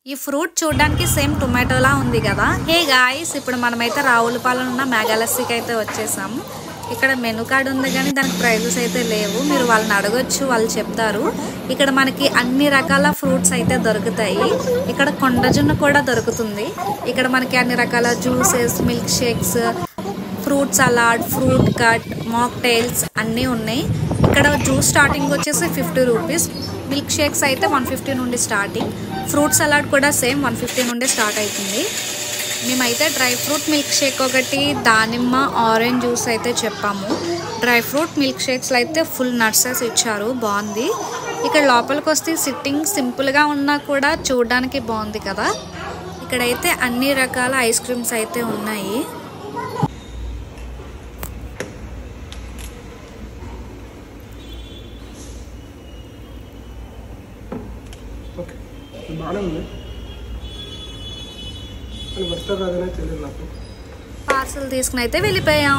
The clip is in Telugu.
ఈ ఫ్రూట్ చూడడానికి సేమ్ టొమాటోలా ఉంది కదా. హే గాయ్స్, ఇప్పుడు మనమైతే రావులపాలెం ఉన్న మెగాలస్సీకి అయితే వచ్చేసాం. ఇక్కడ మెనూ కార్డ్ ఉంది కానీ దానికి ప్రైజెస్ అయితే లేవు. మీరు వాళ్ళని అడగొచ్చు, వాళ్ళు చెప్తారు. ఇక్కడ మనకి అన్ని రకాల ఫ్రూట్స్ అయితే దొరుకుతాయి. ఇక్కడ కొండజొన్న కూడా దొరుకుతుంది. ఇక్కడ మనకి అన్ని రకాల juices, milk shakes, fruit salad, fruit cut, mocktails అన్నీ ఉన్నాయి. ఇక్కడ జ్యూస్ స్టార్టింగ్ వచ్చేసి 50 రూపీస్. మిల్క్ షేక్స్ అయితే 150 నుండి స్టార్టింగ్. ఫ్రూట్ సలాడ్ కూడా సేమ్ 150 నుండి స్టార్ట్ అవుతుంది. మేమైతే డ్రై ఫ్రూట్ మిల్క్ షేక్ ఒకటి, దానిమ్మ, ఆరెంజ్ జ్యూస్ అయితే చెప్పాము. డ్రై ఫ్రూట్ మిల్క్ షేక్స్లో అయితే ఫుల్ నట్సెస్ ఇచ్చారు, బాగుంది. ఇక్కడ లోపలికి వస్తే సిట్టింగ్ సింపుల్గా ఉన్నా కూడా చూడడానికి బాగుంది కదా. ఇక్కడైతే అన్ని రకాల ఐస్ క్రీమ్స్ అయితే ఉన్నాయి. బాగానే ఉంది. పార్సల్ తీసుకుని అయితే వెళ్ళిపోయాం.